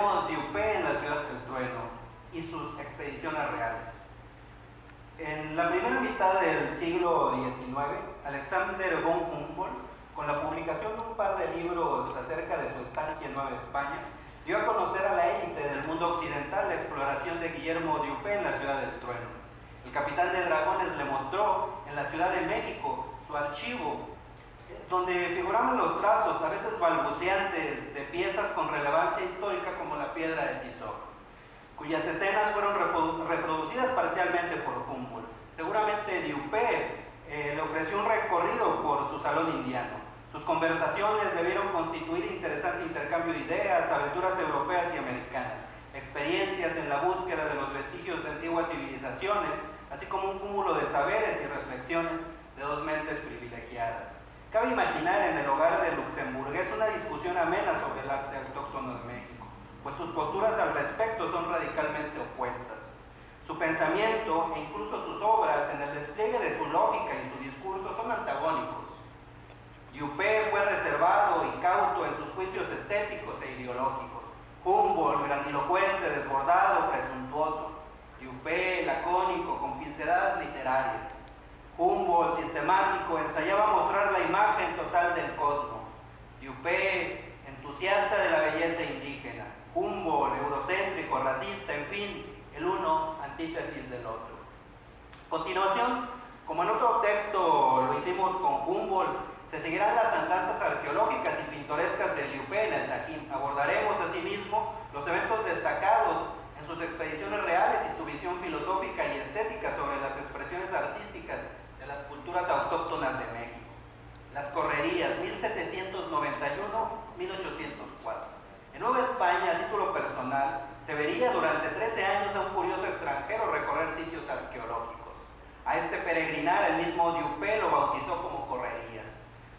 Guillermo Diupé en la Ciudad del Trueno y sus expediciones reales. En la primera mitad del siglo XIX, Alexander von Humboldt, con la publicación de un par de libros acerca de su estancia en Nueva España, dio a conocer a la élite del mundo occidental la exploración de Guillermo Diupé en la Ciudad del Trueno. El capitán de dragones le mostró en la Ciudad de México su archivo, donde figuraban los trazos, a veces balbuceantes, de piezas con relevancia histórica como la piedra de Tizoc, cuyas escenas fueron reproducidas parcialmente por Humboldt. Seguramente Diupé le ofreció un recorrido por su salón indiano. Sus conversaciones debieron constituir interesante intercambio de ideas, aventuras europeas y americanas, experiencias en la búsqueda de los vestigios de antiguas civilizaciones, así como un cúmulo de saberes y reflexiones de dos mentes privilegiadas. Cabe imaginar en el hogar de luxemburgués una discusión amena sobre el arte autóctono de México, pues sus posturas al respecto son radicalmente opuestas. Su pensamiento e incluso sus obras en el despliegue de su lógica y su discurso son antagónicos. Diupé fue reservado y cauto en sus juicios estéticos e ideológicos. Humboldt, grandilocuente, desbordado, presuntuoso. Diupé, lacónico, con pinceladas literarias. Humboldt, sistemático, ensayaba mostrar la imagen total del cosmos. Diupé, entusiasta de la belleza indígena. Humboldt, eurocéntrico, racista, en fin, el uno antítesis del otro. A continuación, como en otro texto lo hicimos con Humboldt, se seguirán las andanzas arqueológicas y pintorescas de Diupé en el Tajín. Abordaremos asimismo los eventos destacados en sus expediciones reales y su visión filosófica y estética sobre las expresiones artísticas de las culturas autóctonas de México. Las correrías, 1791-1804. En Nueva España, a título personal, se vería durante 13 años a un curioso extranjero recorrer sitios arqueológicos. A este peregrinar, el mismo Diupé lo bautizó como correrías.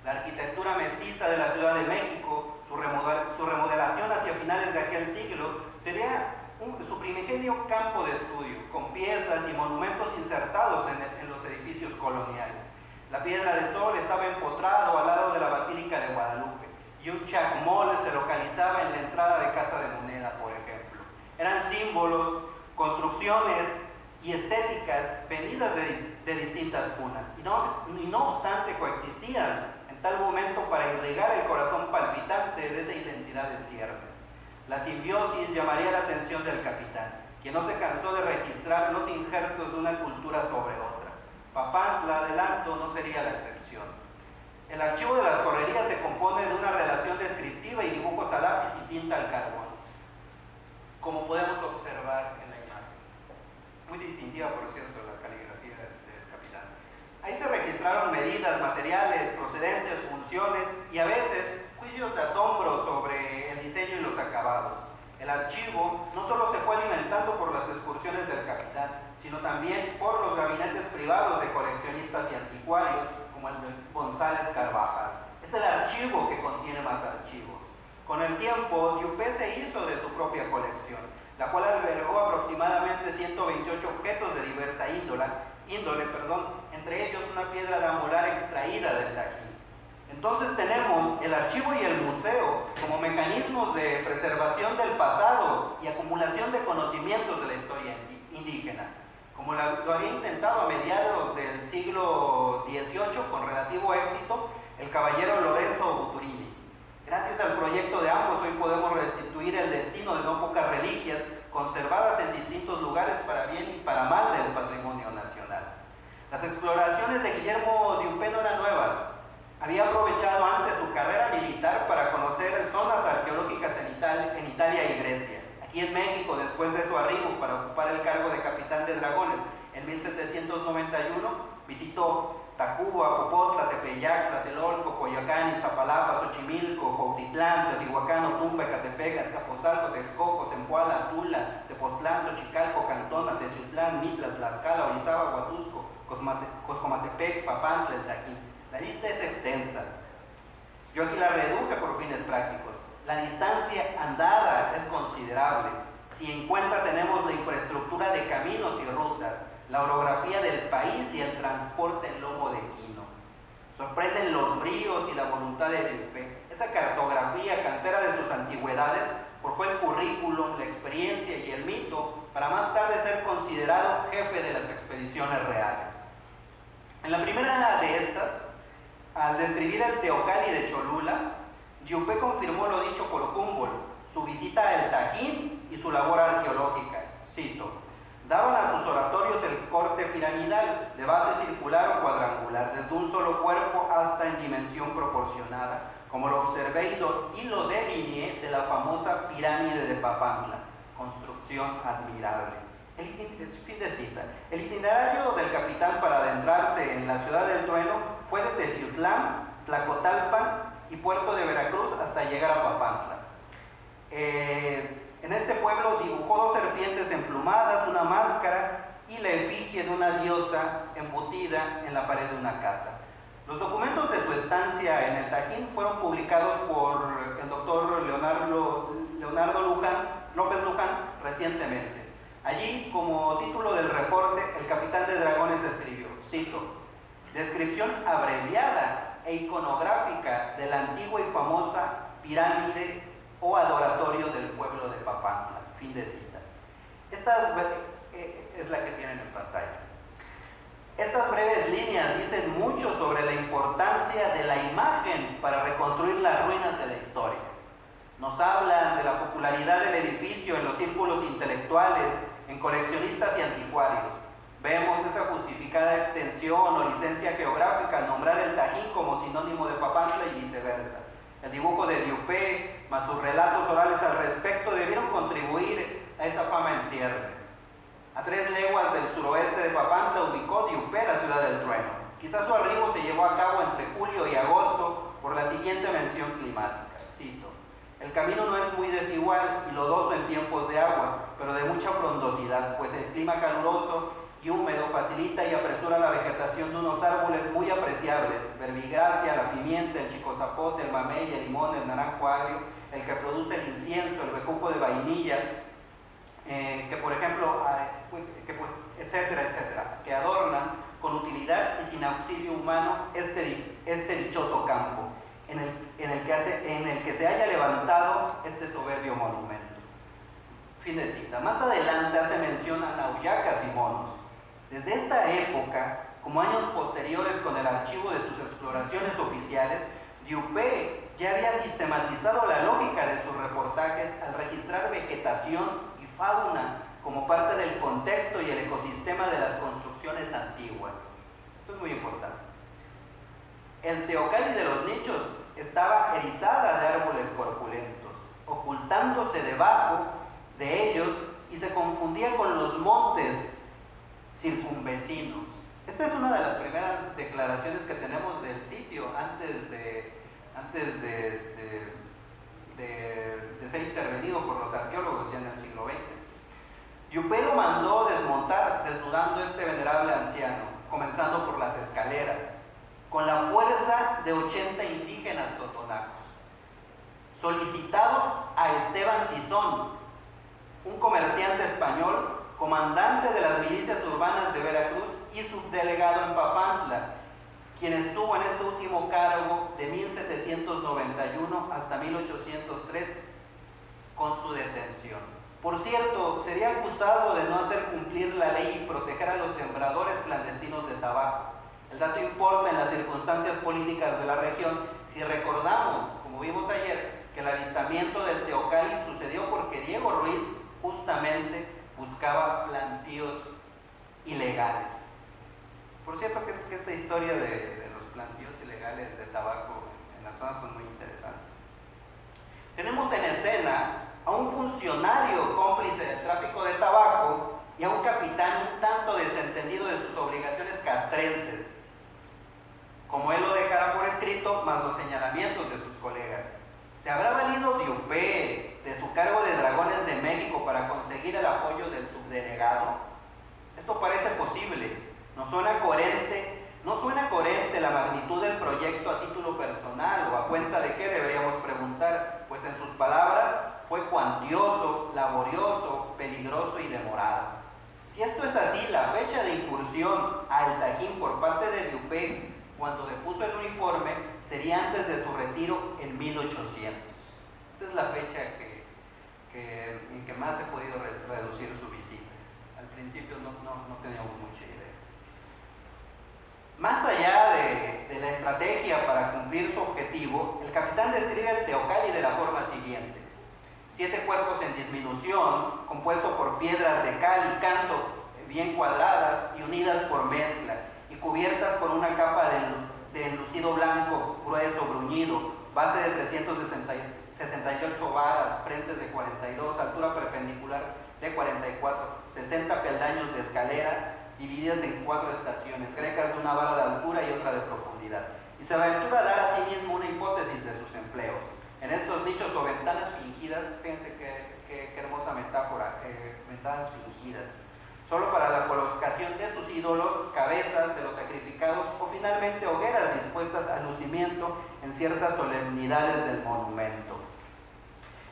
La arquitectura mestiza de la Ciudad de México, su remodelación hacia finales de aquel siglo, sería su primigenio campo de estudio, con piezas y monumentos insertados en los edificios coloniales. La Piedra del Sol estaba empotrado al lado de la Basílica de Guadalupe, y un chacmol se localizaba en la entrada de Casa de Moneda, por ejemplo. Eran símbolos, construcciones y estéticas venidas de distintas cunas, y no obstante coexistían en tal momento para irrigar el corazón palpitante de esa identidad en ciernes. La simbiosis llamaría la atención del capitán, quien no se cansó de registrar los injertos de una cultura sobre otra. Papantla, adelanto, no sería la excepción. El archivo de las correrías se compone de una relación descriptiva y dibujos a lápiz y tinta al carbón, como podemos observar en la imagen. Muy distintiva, por cierto, la caligrafía del capitán. Ahí se registraron medidas, materiales, procedencias, funciones y a veces juicios de asombro sobre el diseño y los acabados. El archivo no solo se fue alimentando por las excursiones del capitán, sino también por los gabinetes privados de coleccionistas y anticuarios, como el de González Carvajal. Es el archivo que contiene más archivos. Con el tiempo, Diupé se hizo de su propia colección, la cual albergó aproximadamente 128 objetos de diversa índole, entre ellos una piedra de amolar extraída del Tajín. Entonces tenemos el archivo y el museo como mecanismos de preservación del pasado y acumulación de conocimientos de la historia indígena, como lo había intentado a mediados del siglo XVIII con relativo éxito el caballero Lorenzo Buturini. Gracias al proyecto de ambos, hoy podemos restituir el destino de no pocas reliquias conservadas en distintos lugares para bien y para mal del patrimonio nacional. Las exploraciones de Guillermo Diupé no eran nuevas. Había aprovechado antes su carrera militar para conocer zonas arqueológicas en Italia y Grecia. Aquí en México, después de su arribo para ocupar el cargo de capitán de dragones en 1791, visitó Tacuba, Popotla, Tepeyac, Tlatelolco, Coyoacán, Iztapalapa, Xochimilco, Cuautitlán, Teotihuacán, Otumba, Ecatepec, Azcapotzalco, Texcoco, Zempoala, Tula, Tepoztlán, Xochicalco, Cantona, Teciutlán, Mitla, Tlaxcala, Orizaba, Huatusco, Coscomatepec, Papantla, el Tajín. La lista es extensa. Yo aquí la reduje por fines prácticos. La distancia andada es considerable. Si en cuenta tenemos la infraestructura de caminos y rutas, la orografía del país y el transporte en lomo de quino. Sorprenden los bríos y la voluntad de Diupé. Esa cartografía cantera de sus antigüedades forjó el currículum, la experiencia y el mito para más tarde ser considerado jefe de las expediciones reales. En la primera de estas, al describir el Teocalli de Cholula, Diupé confirmó lo dicho por Humboldt, su visita a El Tajín y su labor arqueológica. Cito: daban a sus oratorios el corte piramidal, de base circular o cuadrangular, desde un solo cuerpo hasta en dimensión proporcionada, como lo observé y lo delineé de la famosa pirámide de Papantla, construcción admirable. Fin de cita. El itinerario del capitán para adentrarse en la ciudad del trueno fue de Teciutlán, Tlacotalpan y Puerto de Veracruz hasta llegar a Papantla. En este pueblo dibujó dos serpientes emplumadas, una máscara y la efigie de una diosa embutida en la pared de una casa. Los documentos de su estancia en el Tajín fueron publicados por el doctor Leonardo López Luján recientemente. Allí, como título del reporte, el capitán de dragones escribió, cito: descripción abreviada e iconográfica de la antigua y famosa pirámide o adoratorio del pueblo de Papantla. Fin de cita. Esta es la que tienen en pantalla. Estas breves líneas dicen mucho sobre la importancia de la imagen para reconstruir las ruinas de la historia. Nos hablan de la popularidad del edificio en los círculos intelectuales, en coleccionistas y anticuarios. Vemos esa justificada extensión o licencia geográfica al nombrar el Tajín como sinónimo de Papantla y viceversa. El dibujo de Diupé, más sus relatos orales al respecto, debieron contribuir a esa fama en ciernes. A 3 leguas del suroeste de Papantla ubicó Diupé la ciudad del trueno. Quizás su arribo se llevó a cabo entre julio y agosto por la siguiente mención climática. Cito: el camino no es muy desigual y lodoso en tiempos de agua, pero de mucha frondosidad, pues el clima caluroso y húmedo facilita y apresura la vegetación de unos árboles muy apreciables: verbigracia, la pimienta, el chicozapote, el mamey, el limón, el naranjo agrio, el que produce el incienso, el bejuco de vainilla, que por ejemplo, etcétera, etcétera, que adornan con utilidad y sin auxilio humano este dichoso campo, en el que se haya levantado este soberbio monumento. Fin de cita. Más adelante hace mención a nauyacas y monos. Desde esta época, como años posteriores con el archivo de sus exploraciones oficiales, Diupé ya había sistematizado la lógica de sus reportajes al registrar vegetación y fauna como parte del contexto y el ecosistema de las construcciones antiguas. Esto es muy importante. El Teocalli de los Nichos estaba erizada de árboles corpulentos, ocultándose debajo de ellos, y se confundía con los montes circunvecinos. Esta es una de las primeras declaraciones que tenemos del sitio antes de ser intervenido por los arqueólogos ya en el siglo XX. Diupé lo mandó desmontar, desnudando este venerable anciano, comenzando por las escaleras, con la fuerza de 80 indígenas totonacos, solicitados a Esteban Tizón, un comerciante español, comandante de las milicias urbanas de Veracruz y subdelegado en Papantla, quien estuvo en este último cargo de 1791 hasta 1803 con su detención. Por cierto, sería acusado de no hacer cumplir la ley y proteger a los sembradores clandestinos de tabaco. El dato importa en las circunstancias políticas de la región si recordamos, como vimos ayer, que el avistamiento del Teocalli sucedió porque Diego Ruiz justamente buscaba plantíos ilegales. Por cierto que esta historia de los plantíos ilegales de tabaco en la zona son muy interesantes. Tenemos en escena a un funcionario cómplice del tráfico de tabaco y a un capitán un tanto desentendido de sus obligaciones castrenses, como él lo dejara por escrito, más los señalamientos de sus colegas. ¿Se habrá valido Diupé de su cargo de Dragones de México para conseguir el apoyo del subdelegado? Esto parece posible. No suena coherente la magnitud del proyecto a título personal, o a cuenta de qué deberíamos preguntar, pues en sus palabras fue cuantioso, laborioso, peligroso y demorado. Si esto es así, la fecha de incursión al Tajín por parte de Diupé, cuando depuso el uniforme, sería antes de su retiro en 1800. Esta es la fecha en que más he podido reducir su visita. Al principio no teníamos mucha idea. Más allá de la estrategia para cumplir su objetivo, el capitán describe el Teocalli de la forma siguiente: 7 cuerpos en disminución, compuesto por piedras de cal y canto bien cuadradas y unidas por mezcla, y cubiertas por una capa de enlucido blanco, grueso, bruñido, base de 368 varas, frentes de 42, altura perpendicular de 44, 60 peldaños de escalera, divididas en 4 estaciones, grecas de una vara de altura y otra de profundidad. Y se aventura a dar a sí mismo una hipótesis de sus empleos. En estos nichos o ventanas fingidas, fíjense qué hermosa metáfora, ventanas fingidas, solo para la colocación de sus ídolos, cabezas de los sacrificados o finalmente hogueras dispuestas al lucimiento en ciertas solemnidades del monumento.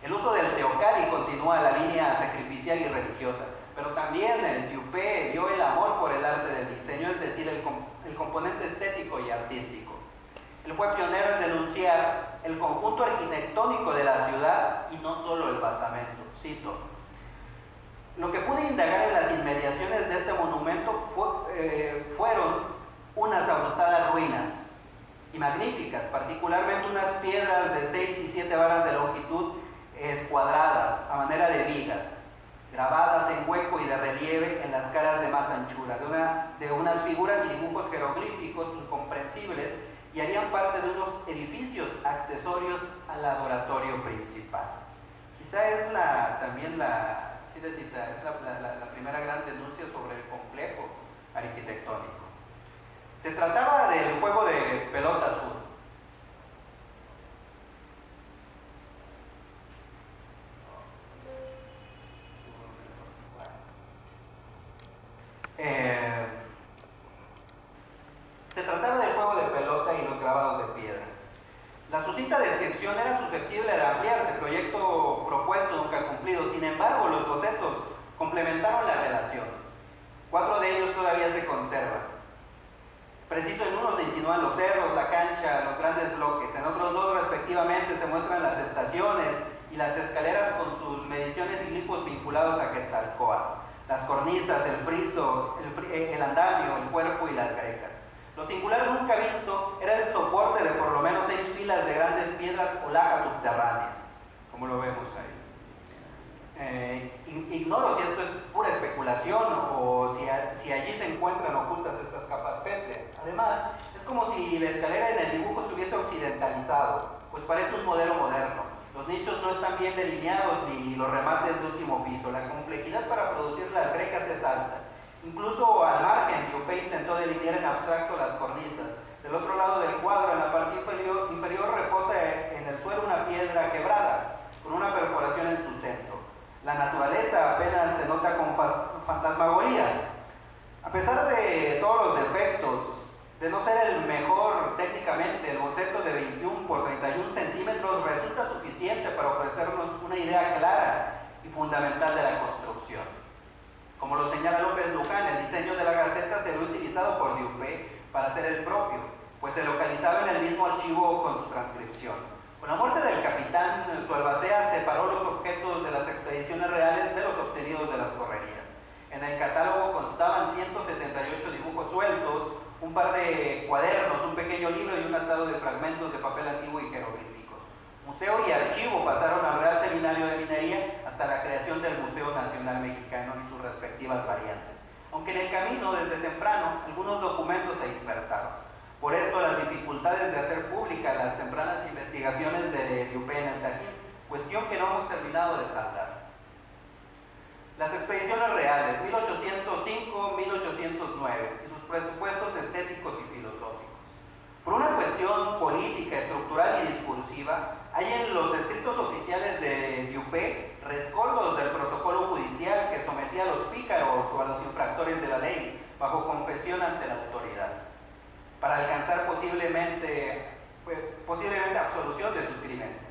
El uso del Teocalli continúa la línea sacrificial y religiosa, pero también el Dupé vio el amor por el arte del diseño, es decir, el componente estético y artístico. Él fue pionero en denunciar el conjunto arquitectónico de la ciudad y no solo el basamento. Cito: lo que pude indagar en las inmediaciones de este monumento fueron unas abultadas ruinas y magníficas, particularmente unas piedras de 6 y 7 varas de longitud escuadradas a manera de vigas, grabadas en hueco y de relieve en las caras de más anchura, de unas figuras y dibujos jeroglíficos incomprensibles, y harían parte de unos edificios accesorios al adoratorio principal. Quizá es también la primera gran denuncia sobre el complejo arquitectónico. Se trataba del juego de pelota azul. Se trataba del juego de pelota y los grabados de piedra. La suscita descripción era susceptible de ampliarse, proyecto propuesto nunca cumplido. Sin embargo, los bocetos complementaron la relación. 4 de ellos todavía se conservan. Preciso, en unos se insinúan los cerros, la cancha, los grandes bloques. En otros 2 respectivamente se muestran las estaciones y las escaleras con sus mediciones y glifos vinculados a Quetzalcóatl, las cornisas, el friso, el andamio, el cuerpo y las grecas. Lo singular nunca visto era el soporte de por lo menos 6 filas de grandes piedras o lajas subterráneas, como lo vemos ahí. Ignoro si esto es pura especulación o si allí se encuentran ocultas estas capas pétreas. Además, es como si la escalera en el dibujo se hubiese occidentalizado, pues parece un modelo moderno. Los nichos no están bien delineados ni los remates de último piso. La complejidad para producir las grecas es alta. Incluso al margen, Dupé intentó delinear en abstracto las cornisas. Del otro lado del cuadro, en la parte inferior, reposa en el suelo una piedra quebrada, con una perforación en su centro. La naturaleza apenas se nota con fantasmagoría. A pesar de todos los defectos, de no ser el mejor técnicamente, el boceto de 21 por 31 centímetros resulta suficiente para ofrecernos una idea clara y fundamental de la construcción. Como lo señala López Luján, el diseño de la Gaceta se ve utilizado por Dupé para hacer el propio, pues se localizaba en el mismo archivo con su transcripción. Con la muerte del capitán, su albacea separó los objetos de las expediciones reales de los obtenidos de las correrías. En el catálogo constaban 178 dibujos sueltos, un par de cuadernos, un pequeño libro y un atado de fragmentos de papel antiguo y jeroglíficos. Museo y archivo pasaron al Real Seminario de Minería hasta la creación del Museo Nacional Mexicano y sus respectivas variantes. Aunque en el camino, desde temprano, algunos documentos se dispersaron. Por esto, las dificultades de hacer públicas las tempranas investigaciones de Dupé en el Tajín, cuestión que no hemos terminado de saldar. Las expediciones reales, 1805-1809, y sus presupuestos estéticos y filosóficos. Por una cuestión política, estructural y discursiva, hay en los escritos oficiales de Dupé rescoldos del protocolo judicial que sometía a los pícaros o a los infractores de la ley bajo confesión ante la autoridad, para alcanzar posiblemente absolución de sus crímenes.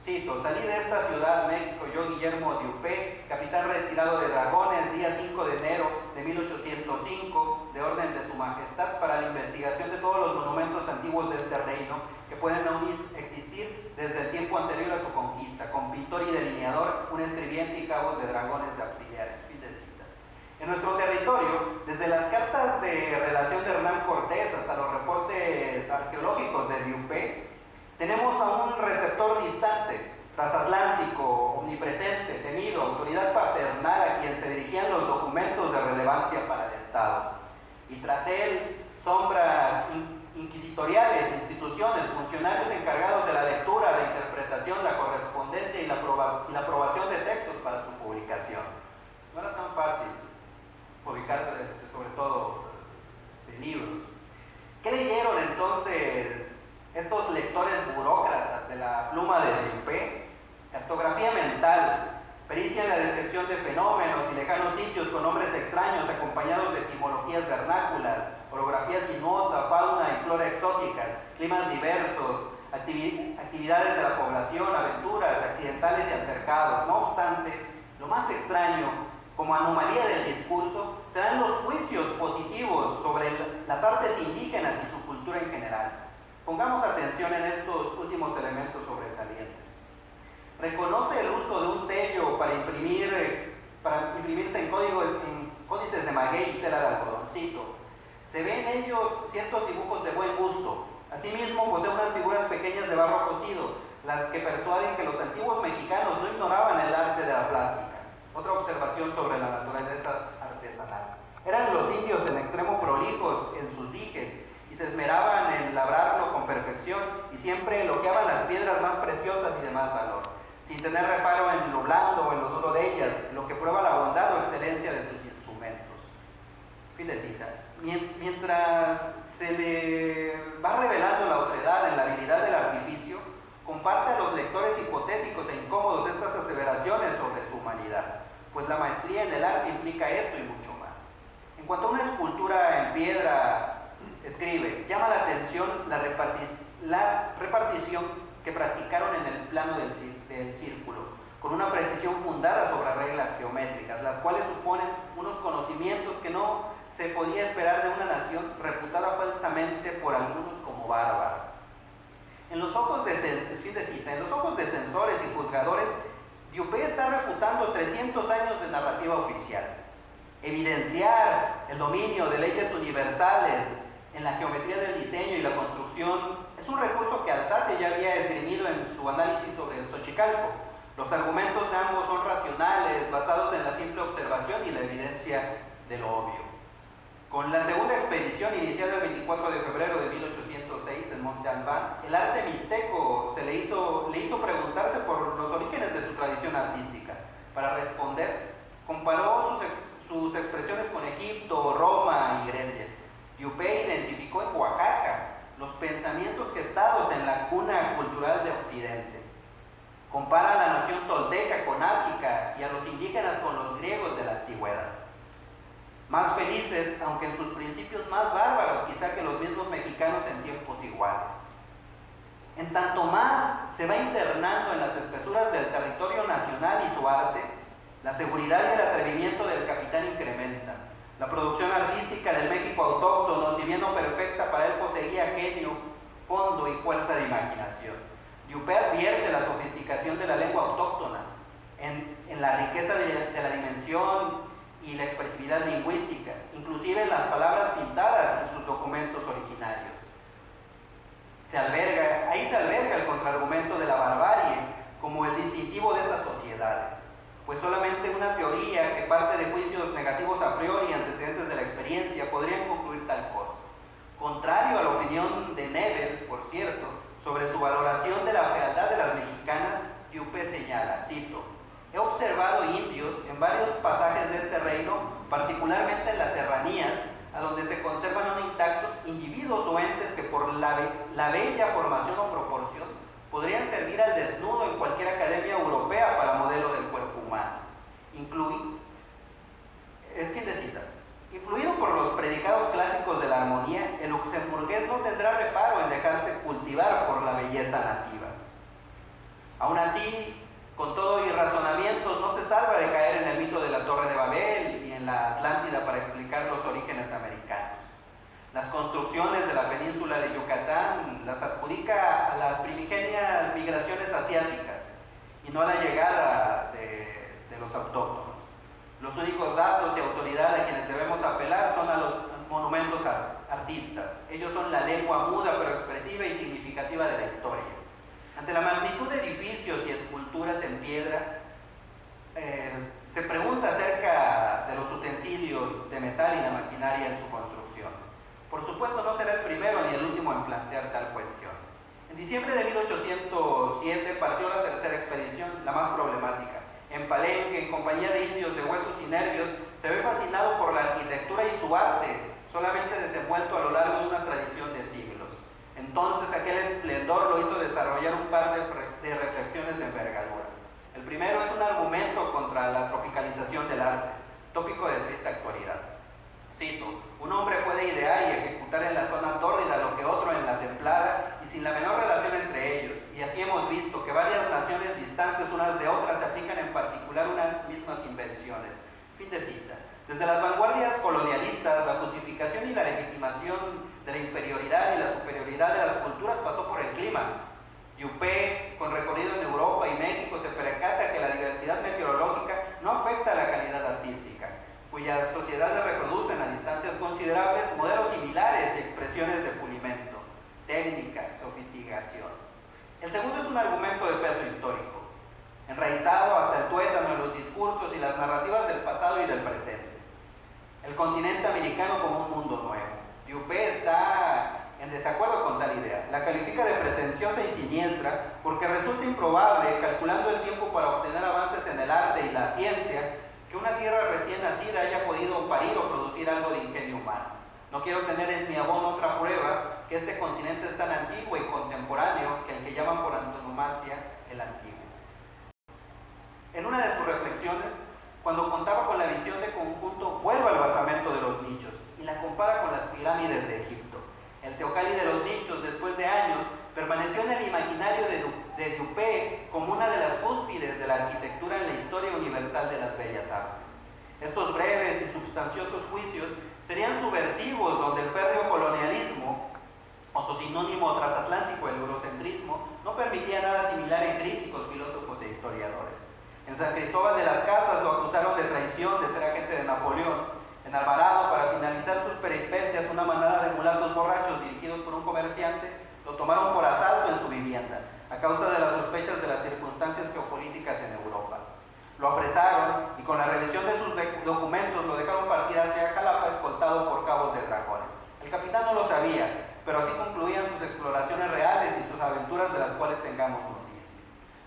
Cito: salí de esta ciudad, México, yo, Guillermo Dupé, capitán retirado de Dragones, día 5 de enero de 1805, de orden de su majestad, para la investigación de todos los monumentos antiguos de este reino que pueden aún existir desde el tiempo anterior a su conquista, con pintor y delineador, un escribiente y cabos de dragones de auxiliares. Fin de cita. En nuestro territorio, desde las cartas de relación de Hernán Cortés hasta los reportes arqueológicos de Diupé, tenemos a un receptor distante, transatlántico, omnipresente, temido, autoridad paternal a quien se dirigían los documentos de relevancia para el Estado. Y tras él, sombras inquisitoriales, instituciones, funcionarios encargados de la lectura, la interpretación, la correspondencia y la aprobación de textos para su publicación. No era tan fácil publicar, sobre todo, libros. ¿Qué leyeron entonces estos lectores burócratas de la pluma de Diupé? Cartografía mental, pericia en la descripción de fenómenos y lejanos sitios con nombres extraños acompañados de etimologías vernáculas, orografía sinuosa, fauna y flora exóticas, climas diversos, actividades de la población, aventuras, accidentales y altercados. No obstante, lo más extraño, como anomalía del discurso, serán los juicios positivos sobre las artes indígenas y su cultura en general. Pongamos atención en estos últimos elementos sobresalientes. Reconoce el uso de un sello para imprimirse en códices de maguey y tela de algodoncito. Se ven en ellos ciertos dibujos de buen gusto. Asimismo, posee unas figuras pequeñas de barro cocido, las que persuaden que los antiguos mexicanos no ignoraban el arte de la plástica. Otra observación sobre la naturaleza artesanal. Eran los indios en extremo prolijos en sus dijes y se esmeraban en labrarlo con perfección y siempre elogiaban las piedras más preciosas y de más valor, sin tener reparo en lo blando o en lo duro de ellas, lo que prueba la bondad o excelencia de sus instrumentos. Fin de cita. Mientras se le va revelando la otredad en la habilidad del artificio, comparte a los lectores hipotéticos e incómodos estas aseveraciones sobre su humanidad, pues la maestría en el arte implica esto y mucho más. En cuanto a una escultura en piedra, escribe, llama la atención la repartición que practicaron en el plano del círculo, con una precisión fundada sobre reglas geométricas, las cuales suponen unos conocimientos que no se podía esperar de una nación reputada falsamente por algunos como bárbara. En los ojos de censores y juzgadores, Diupé está refutando 300 años de narrativa oficial. Evidenciar el dominio de leyes universales en la geometría del diseño y la construcción es un recurso que Alzate ya había esgrimido en su análisis sobre el Xochicalco. Los argumentos de ambos son racionales, basados en la simple observación y la evidencia de lo obvio. Con la segunda expedición iniciada el 24 de febrero de 1806 en Monte Albán, el arte mixteco le hizo preguntarse por los orígenes de su tradición artística. Para responder, comparó sus expresiones con Egipto, Roma y Grecia. Diupé identificó en Oaxaca los pensamientos gestados en la cuna cultural de Occidente. Compara a la nación tolteca con Ática y a los indígenas con los griegos de la antigüedad. Más felices, aunque en sus principios más bárbaros, quizá que los mismos mexicanos en tiempos iguales. En tanto más se va internando en las espesuras del territorio nacional y su arte, la seguridad y el atrevimiento del capitán incrementan. La producción artística del México autóctono, si bien no perfecta, para él poseía genio, fondo y fuerza de imaginación. Diupé advierte la sofisticación de la lengua autóctona en la riqueza de la dimensión y la expresividad lingüísticas, inclusive en las palabras pintadas en sus documentos originarios. Ahí se alberga el contraargumento de la barbarie como el distintivo de esas sociedades, pues solamente una teoría que parte de juicios negativos a priori y antecedentes de la experiencia podrían concluir tal cosa. Contrario a la opinión de Nebel, por cierto, sobre su valoración de la fealdad de las mexicanas, Diupé señala, cito, he observado indios en varios pasajes de este reino, particularmente en las serranías, a donde se conservan aún intactos individuos o entes que por la bella formación o proporción podrían servir al desnudo en cualquier academia europea para modelo del cuerpo humano. Fin de cita. Influido por los predicados clásicos de la armonía, el luxemburgués no tendrá reparo en dejarse cultivar por la belleza nativa. Aún así, con todo y razonamientos, no se salva de caer en el mito de la Torre de Babel y en la Atlántida para explicar los orígenes americanos. Las construcciones de la península de Yucatán las adjudica a las primigenias migraciones Ellos son la lengua muda pero expresiva y significativa de la historia. Ante la magnitud de edificios y esculturas en piedra, se pregunta acerca de los utensilios de metal y la maquinaria en su construcción. Por supuesto, no será el primero ni el último en plantear tal cuestión. En diciembre de 1807 partió la tercera expedición, la más problemática. En Palenque, en compañía de indios de huesos y nervios, se ve fascinado por la arquitectura y su arte, solamente desenvuelto a lo largo de una tradición de siglos. Entonces aquel esplendor lo hizo desarrollar un par de reflexiones de envergadura. El primero es un argumento contra la tropicalización del arte, tópico de triste actualidad. Cito: un hombre puede idear y ejecutar en la zona tórrida lo que otro en la templada y sin la menor relación entre ellos, y así hemos visto que varias naciones distantes unas de otras se aplican en particular unas mismas invenciones. Fin de cita. Desde las vanguardias colonialistas, la justificación y la legitimación de la inferioridad y la superioridad de las culturas pasó por el clima. Yuppé, con recorrido en Europa y México, se percata que la diversidad meteorológica no afecta a la calidad artística, cuyas sociedades reproducen a distancias considerables modelos similares y expresiones de pulimento, técnica, sofisticación. El segundo es un argumento de peso histórico, enraizado hasta el tuétano en los discursos y las narrativas del pasado y del presente. El continente americano como un mundo nuevo. Yuppé está en desacuerdo con tal idea. La califica de pretenciosa y siniestra porque resulta improbable, calculando el tiempo para obtener avances en el arte y la ciencia, que una tierra recién nacida haya podido parir o producir algo de ingenio humano. No quiero tener en mi abono otra prueba que este continente es tan antiguo y contemporáneo que el que llaman por antonomasia el antiguo. En una de sus reflexiones, cuando contaba con la visión de conjunto, vuelve al basamento de los nichos y la compara con las pirámides de Egipto. El Teocalli de los nichos, después de años, permaneció en el imaginario de Yuppé como una de las cúspides de la arquitectura en la historia universal de las bellas artes. Estos breves y substanciosos juicios serían subversivos, donde el férreo colonialismo, o su sinónimo transatlántico, el eurocentrismo, no permitía nada similar en críticos, filósofos e historiadores. En San Cristóbal de las Casas lo acusaron de traición, de ser agente de Napoleón. En Alvarado, para finalizar sus peripecias, una manada de mulatos borrachos dirigidos por un comerciante lo tomaron por asalto en su vivienda, a causa de las sospechas de las circunstancias geopolíticas en Europa. Lo apresaron y con la revisión de sus documentos lo dejaron partir hacia Jalapa, escoltado por cabos de dragones. El capitán no lo sabía, pero así concluían sus exploraciones reales y sus aventuras de las cuales tengamos noticia.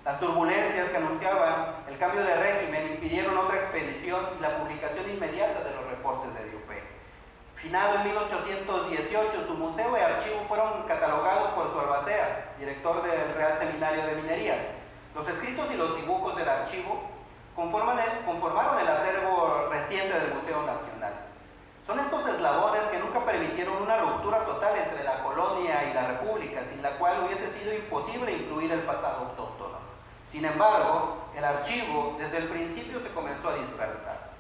Las turbulencias que anunciaban el cambio de régimen impidieron otra expedición y la publicación inmediata de los reportes de Yuppé. Finado en 1818, su museo y archivo fueron catalogados por su albacea, director del Real Seminario de Minería. Los escritos y los dibujos del archivo conformaron el acervo reciente del Museo Nacional. Son estos eslabones que nunca permitieron una ruptura total entre la colonia y la república, sin la cual hubiese sido imposible incluir el pasado autóctono. Sin embargo, el archivo desde el principio se comenzó a dispersar.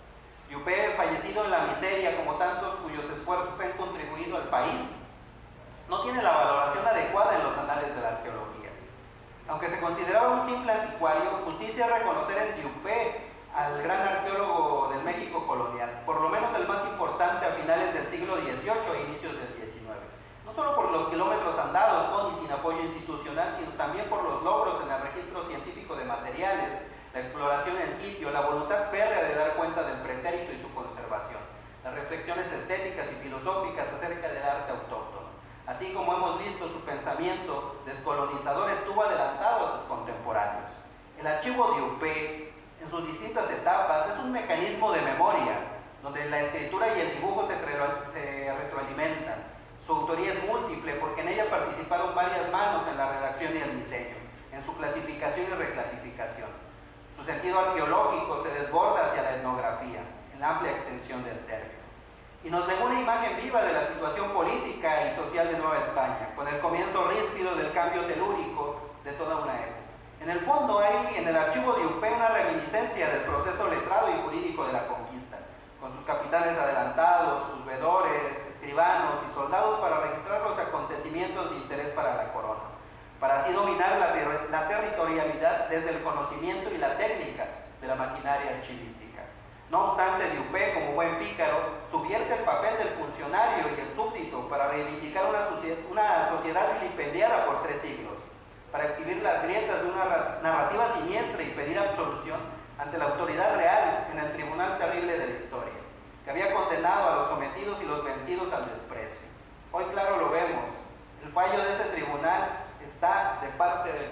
Yuppé, fallecido en la miseria como tantos cuyos esfuerzos han contribuido al país, no tiene la valoración adecuada en los anales de la arqueología. Aunque se consideraba un simple anticuario, justicia es reconocer en Yuppé al gran arqueólogo del México colonial, por lo menos el más importante a finales del siglo XVIII e inicios del XIX. No solo por los kilómetros andados con y sin apoyo institucional, sino también por los logros en el registro científico de materiales, la exploración en sitio, la voluntad férrea de dar cuenta del pretérito y su conservación, las reflexiones estéticas y filosóficas acerca del arte autóctono. Así como hemos visto, su pensamiento descolonizador estuvo adelantado a sus contemporáneos. El archivo de Yuppé, en sus distintas etapas, es un mecanismo de memoria, donde la escritura y el dibujo se retroalimentan. Su autoría es múltiple porque en ella participaron varias manos en la redacción y el diseño, en su clasificación y reclasificación. Su sentido arqueológico se desborda hacia la etnografía, en la amplia extensión del término. Y nos legó una imagen viva de la situación política y social de Nueva España, con el comienzo ríspido del cambio telúrico de toda una época. En el fondo hay en el archivo de Yuppé una reminiscencia del proceso letrado y jurídico de la conquista, con sus capitanes adelantados, sus veedores, escribanos y soldados para registrar los acontecimientos de interés para la corona, para así dominar la territorialidad desde el conocimiento y la técnica de la maquinaria archivística. No obstante, Yuppé, como como buen pícaro, subvierte el papel del funcionario y el súbdito para reivindicar una sociedad vilipendiada por 3 siglos, para exhibir las grietas de una narrativa siniestra y pedir absolución ante la autoridad real en el tribunal terrible de la historia, que había condenado a los sometidos y los vencidos al desprecio. Hoy claro lo vemos, el fallo de ese tribunal está de parte del